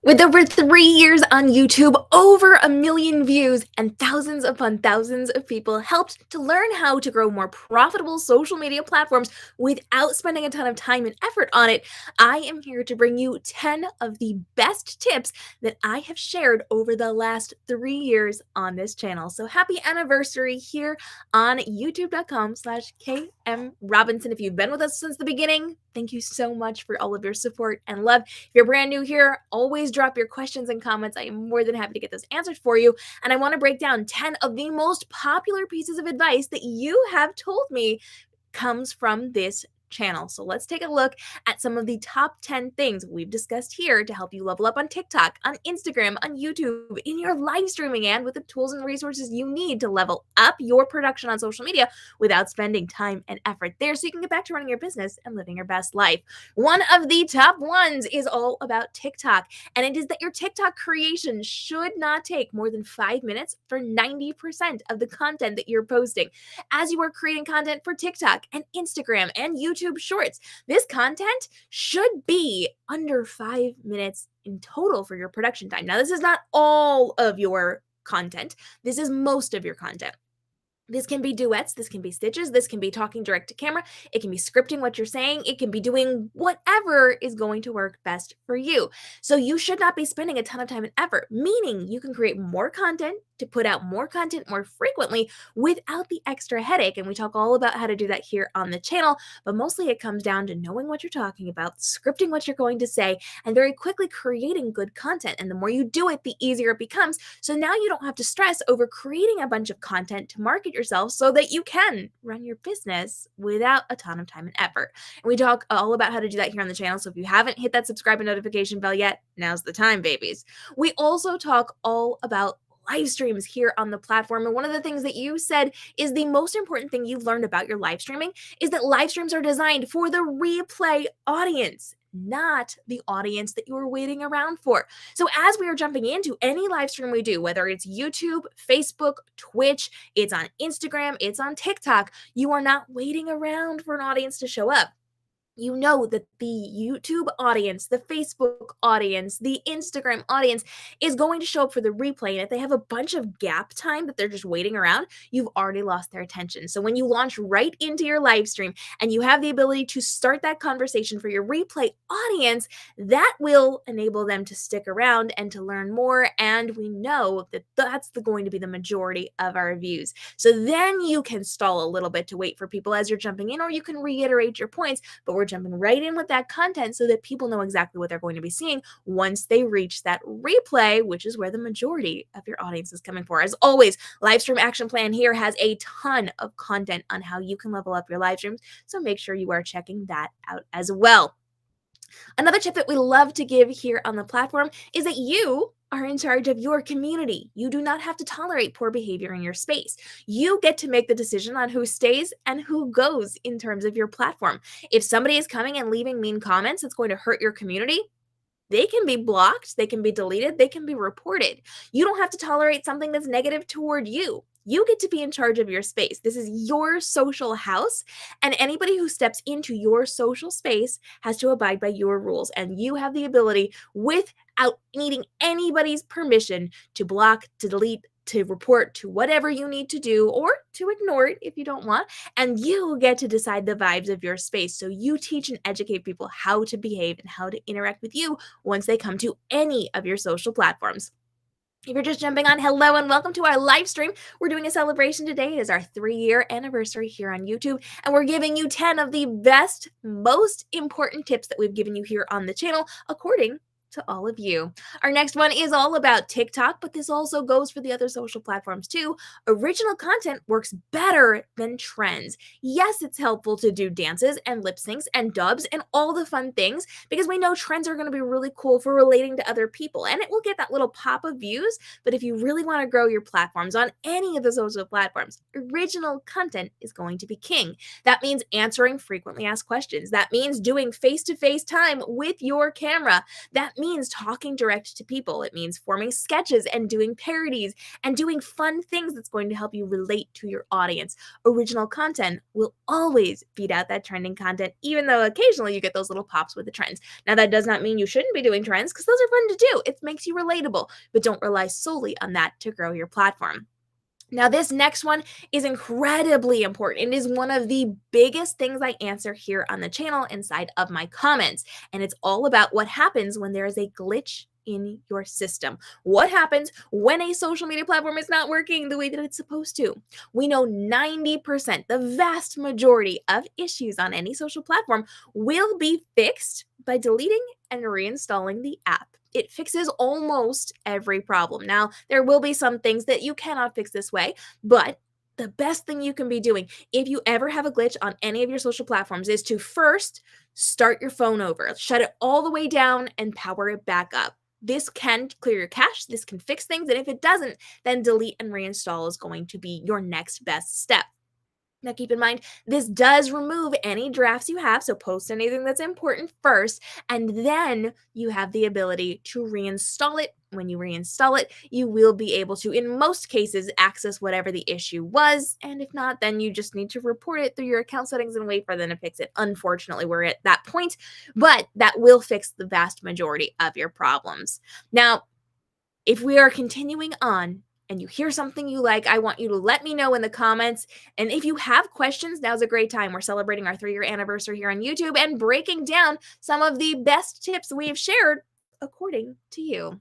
With over 3 years on YouTube, over 1 million views, and thousands upon thousands of people helped to learn how to grow more profitable social media platforms without spending a ton of time and effort on it, I am here to bring you 10 of the best tips that I have shared over the last 3 years on this channel. So happy anniversary here on youtube.com/KM Robinson. If you've been with us since the beginning, thank you so much for all of your support and love. If you're brand new here, always drop your questions and comments. I am more than happy to get those answered for you. And I want to break down 10 of the most popular pieces of advice that you have told me comes from this channel. So let's take a look at some of the top 10 things we've discussed here to help you level up on TikTok, on Instagram, on YouTube, in your live streaming, and with the tools and resources you need to level up your production on social media without spending time and effort there so you can get back to running your business and living your best life. One of the top ones is all about TikTok, and it is that your TikTok creation should not take more than 5 minutes for 90% of the content that you're posting. As you are creating content for TikTok and Instagram and YouTube Shorts, this content should be under 5 minutes in total for your production time. Now, this is not all of your content. This is most of your content. This can be duets, this can be stitches, this can be talking direct to camera, it can be scripting what you're saying, it can be doing whatever is going to work best for you. So you should not be spending a ton of time and effort, meaning you can create more content to put out more content more frequently without the extra headache. And we talk all about how to do that here on the channel, but mostly it comes down to knowing what you're talking about, scripting what you're going to say, and very quickly creating good content. And the more you do it, the easier it becomes. So now you don't have to stress over creating a bunch of content to market yourself so that you can run your business without a ton of time and effort. And we talk all about how to do that here on the channel. So if you haven't hit that subscribe and notification bell yet, now's the time, babies. We also talk all about live streams here on the platform. And one of the things that you said is the most important thing you've learned about your live streaming is that live streams are designed for the replay audience, not the audience that you are waiting around for. So as we are jumping into any live stream we do, whether it's YouTube, Facebook, Twitch, it's on Instagram, it's on TikTok, you are not waiting around for an audience to show up. You know that the YouTube audience, the Facebook audience, the Instagram audience is going to show up for the replay. And if they have a bunch of gap time that they're just waiting around, you've already lost their attention. So when you launch right into your live stream and you have the ability to start that conversation for your replay audience, that will enable them to stick around and to learn more. And we know that that's going to be the majority of our views. So then you can stall a little bit to wait for people as you're jumping in, or you can reiterate your points, but we're jumping right in with that content so that people know exactly what they're going to be seeing once they reach that replay, which is where the majority of your audience is coming for. As always, live stream action plan here has a ton of content on how you can level up your live streams, so make sure you are checking that out as well. Another tip that we love to give here on the platform is that you are in charge of your community. You do not have to tolerate poor behavior in your space. You get to make the decision on who stays and who goes in terms of your platform. If somebody is coming and leaving mean comments that's going to hurt your community, they can be blocked, they can be deleted, they can be reported. You don't have to tolerate something that's negative toward you. You get to be in charge of your space. This is your social house, and anybody who steps into your social space has to abide by your rules. And you have the ability, without needing anybody's permission, to block, to delete, to report, to whatever you need to do, or to ignore it if you don't want. And you get to decide the vibes of your space. So you teach and educate people how to behave and how to interact with you once they come to any of your social platforms. If you're just jumping on, hello and welcome to our live stream. We're doing a celebration today. It is our 3-year anniversary here on YouTube, and we're giving you 10 of the best, most important tips that we've given you here on the channel, according to all of you. Our next one is all about TikTok, but this also goes for the other social platforms too. Original content works better than trends. Yes, it's helpful to do dances and lip syncs and dubs and all the fun things because we know trends are going to be really cool for relating to other people and it will get that little pop of views. But if you really want to grow your platforms on any of the social platforms, original content is going to be king. That means answering frequently asked questions. That means doing face-to-face time with your camera. That means talking direct to people. It means forming sketches and doing parodies and doing fun things that's going to help you relate to your audience. Original content will always beat out that trending content, even though occasionally you get those little pops with the trends. Now, that does not mean you shouldn't be doing trends, because those are fun to do. It makes you relatable, but don't rely solely on that to grow your platform. Now, this next one is incredibly important. It is one of the biggest things I answer here on the channel inside of my comments. And it's all about what happens when there is a glitch in your system. What happens when a social media platform is not working the way that it's supposed to? We know 90%, the vast majority of issues on any social platform will be fixed by deleting and reinstalling the app. It fixes almost every problem. Now, there will be some things that you cannot fix this way, but the best thing you can be doing if you ever have a glitch on any of your social platforms is to first start your phone over, shut it all the way down, and power it back up. This can clear your cache, this can fix things, and if it doesn't, then delete and reinstall is going to be your next best step. Now, keep in mind, this does remove any drafts you have, so post anything that's important first, and then you have the ability to reinstall it. When you reinstall it, you will be able to, in most cases, access whatever the issue was, and if not, then you just need to report it through your account settings and wait for them to fix it. Unfortunately, we're at that point, but that will fix the vast majority of your problems. Now, if we are continuing on, and you hear something you like, I want you to let me know in the comments. And if you have questions, now's a great time. We're celebrating our 3-year anniversary here on YouTube and breaking down some of the best tips we've shared according to you.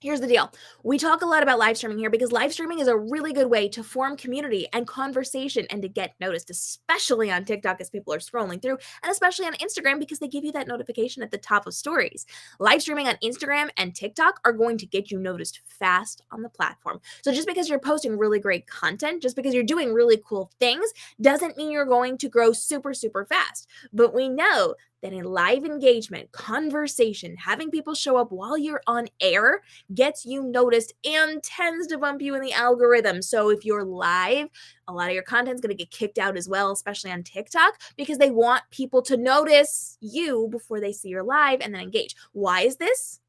Here's the deal. We talk a lot about live streaming here because live streaming is a really good way to form community and conversation and to get noticed, especially on TikTok as people are scrolling through, and especially on Instagram because they give you that notification at the top of stories. Live streaming on Instagram and TikTok are going to get you noticed fast on the platform. So just because you're posting really great content, just because you're doing really cool things, doesn't mean you're going to grow super, super fast. But we know that in live engagement, conversation, having people show up while you're on air gets you noticed and tends to bump you in the algorithm. So if you're live, a lot of your content's going to get kicked out as well, especially on TikTok, because they want people to notice you before they see you're live and then engage. Why is this?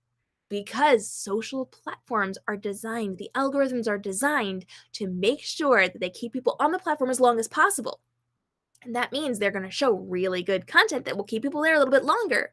Because social platforms are designed, the algorithms are designed to make sure that they keep people on the platform as long as possible. And that means they're going to show really good content that will keep people there a little bit longer.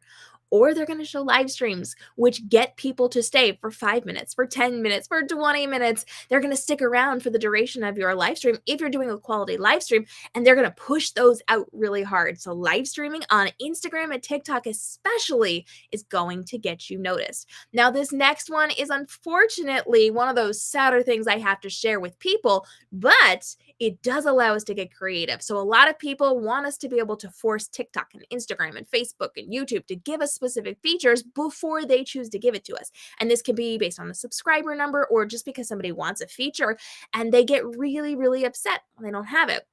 Or they're going to show live streams, which get people to stay for 5 minutes, for 10 minutes, for 20 minutes. They're going to stick around for the duration of your live stream if you're doing a quality live stream, and they're going to push those out really hard. So live streaming on Instagram and TikTok especially is going to get you noticed. Now, this next one is unfortunately one of those sadder things I have to share with people, but it does allow us to get creative. So a lot of people want us to be able to force TikTok and Instagram and Facebook and YouTube to give us specific features before they choose to give it to us. And this can be based on a subscriber number or just because somebody wants a feature and they get really, really upset when they don't have it.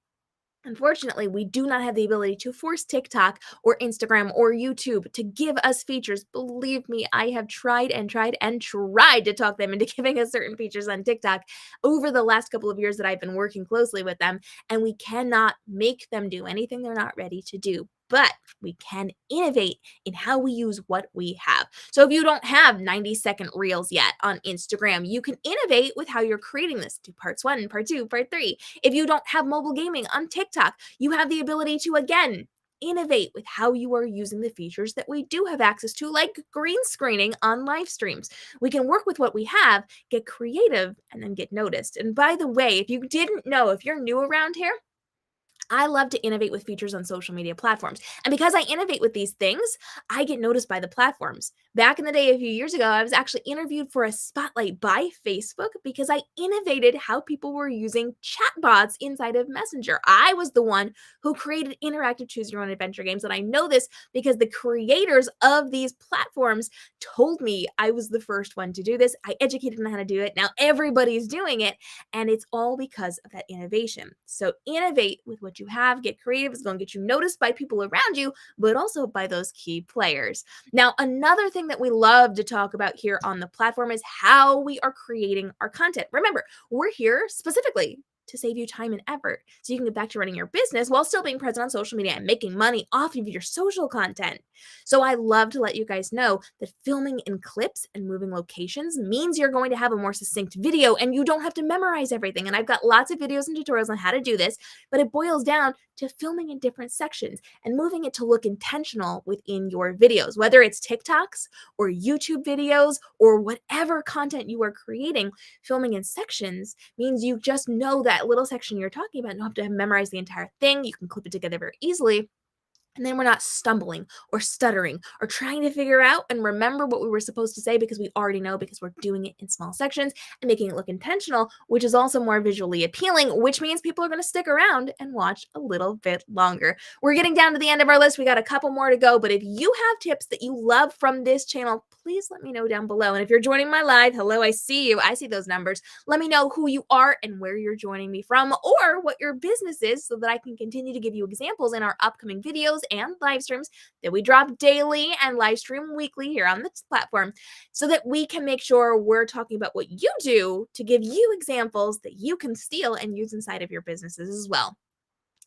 Unfortunately, we do not have the ability to force TikTok or Instagram or YouTube to give us features. Believe me, I have tried and tried and tried to talk them into giving us certain features on TikTok over the last couple of years that I've been working closely with them, and we cannot make them do anything they're not ready to do. But we can innovate in how we use what we have. So if you don't have 90-second reels yet on Instagram, you can innovate with how you're creating this. Do parts 1, part 2, part 3. If you don't have mobile gaming on TikTok, you have the ability to, again, innovate with how you are using the features that we do have access to, like green screening on live streams. We can work with what we have, get creative, and then get noticed. And by the way, if you didn't know, if you're new around here, I love to innovate with features on social media platforms. And because I innovate with these things, I get noticed by the platforms. Back in the day, a few years ago, I was actually interviewed for a spotlight by Facebook because I innovated how people were using chatbots inside of Messenger. I was the one who created interactive choose your own adventure games. And I know this because the creators of these platforms told me I was the first one to do this. I educated them on how to do it. Now everybody's doing it. And it's all because of that innovation. So innovate with what you have, get creative. It's going to get you noticed by people around you, but also by those key players. Now, another thing that we love to talk about here on the platform is how we are creating our content. Remember, we're here specifically to save you time and effort so you can get back to running your business while still being present on social media and making money off of your social content. So I love to let you guys know that filming in clips and moving locations means you're going to have a more succinct video and you don't have to memorize everything. And I've got lots of videos and tutorials on how to do this, but it boils down to filming in different sections and moving it to look intentional within your videos, whether it's TikToks or YouTube videos or whatever content you are creating. Filming in sections means you just know that little section you're talking about. You don't have to memorize the entire thing. You can clip it together very easily. And then we're not stumbling or stuttering or trying to figure out and remember what we were supposed to say because we already know, because we're doing it in small sections and making it look intentional, which is also more visually appealing, which means people are going to stick around and watch a little bit longer. We're getting down to the end of our list. We got a couple more to go, but if you have tips that you love from this channel, please let me know down below. And if you're joining my live, hello, I see you. I see those numbers. Let me know who you are and where you're joining me from or what your business is so that I can continue to give you examples in our upcoming videos and live streams that we drop daily and live stream weekly here on this platform so that we can make sure we're talking about what you do to give you examples that you can steal and use inside of your businesses as well.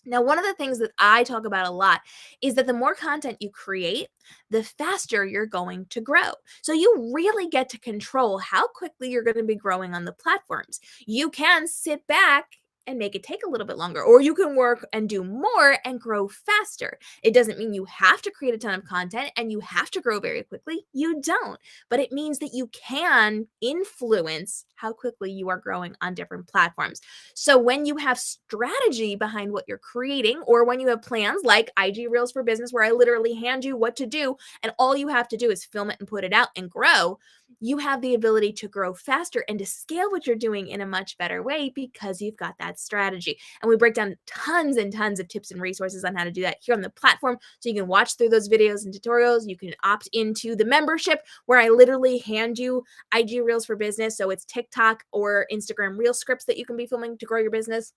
Now, one of the things that I talk about a lot is that the more content you create, the faster you're going to grow. So you really get to control how quickly you're going to be growing on the platforms. You can sit back and make it take a little bit longer, or you can work and do more and grow faster. It doesn't mean you have to create a ton of content and you have to grow very quickly. You don't, but it means that you can influence how quickly you are growing on different platforms. So when you have strategy behind what you're creating, or when you have plans like IG Reels for Business, where I literally hand you what to do and all you have to do is film it and put it out and grow, you have the ability to grow faster and to scale what you're doing in a much better way because you've got that strategy. And we break down tons and tons of tips and resources on how to do that here on the platform. So you can watch through those videos and tutorials. You can opt into the membership where I literally hand you IG Reels for Business. So it's TikTok or Instagram Reel scripts that you can be filming to grow your business,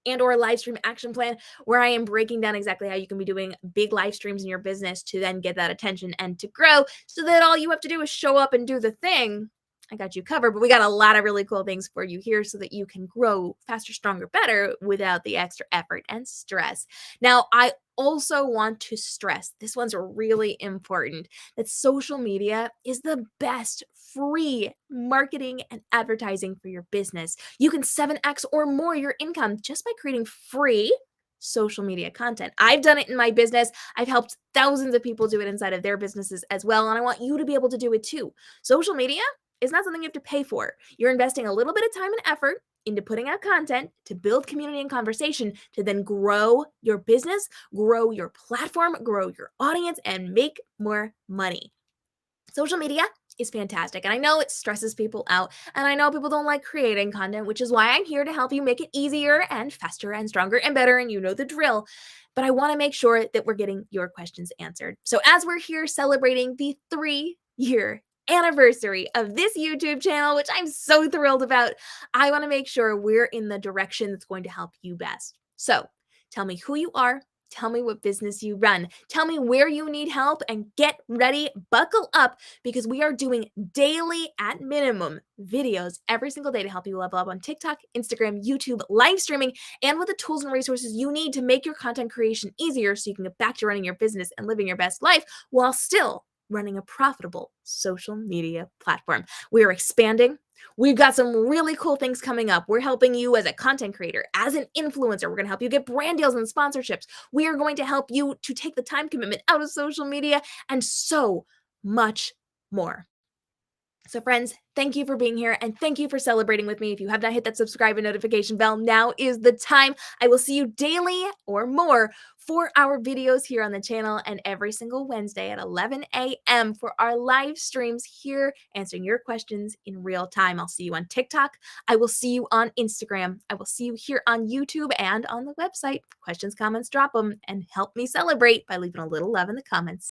and or a live stream action plan where I am breaking down exactly how you can be doing big live streams in your business to then get that attention and to grow so that all you have to do is show up and do the thing. I got you covered, but we got a lot of really cool things for you here so that you can grow faster, stronger, better without the extra effort and stress. Now, I also want to stress, this one's really important, that social media is the best free marketing and advertising for your business. You can 7x or more your income just by creating free social media content. I've done it in my business. I've helped thousands of people do it inside of their businesses as well. And I want you to be able to do it too. Social media is not something you have to pay for. You're investing a little bit of time and effort into putting out content to build community and conversation to then grow your business, grow your platform, grow your audience, and make more money. Social media is fantastic. And I know it stresses people out. And I know people don't like creating content, which is why I'm here to help you make it easier and faster and stronger and better. And you know the drill. But I want to make sure that we're getting your questions answered. So as we're here celebrating the 3-year anniversary of this YouTube channel, which I'm so thrilled about, I want to make sure we're in the direction that's going to help you best. So tell me who you are. Tell me what business you run. Tell me where you need help and get ready, buckle up, because we are doing daily, at minimum, videos every single day to help you level up on TikTok, Instagram, YouTube, live streaming, and with the tools and resources you need to make your content creation easier so you can get back to running your business and living your best life while still running a profitable social media platform. We are expanding. We've got some really cool things coming up. We're helping you as a content creator, as an influencer. We're going to help you get brand deals and sponsorships. We are going to help you to take the time commitment out of social media and so much more. So friends, thank you for being here and thank you for celebrating with me. If you have not hit that subscribe and notification bell, now is the time. I will see you daily or more for our videos here on the channel and every single Wednesday at 11 a.m. for our live streams here answering your questions in real time. I'll see you on TikTok. I will see you on Instagram. I will see you here on YouTube and on the website. Questions, comments, drop them and help me celebrate by leaving a little love in the comments.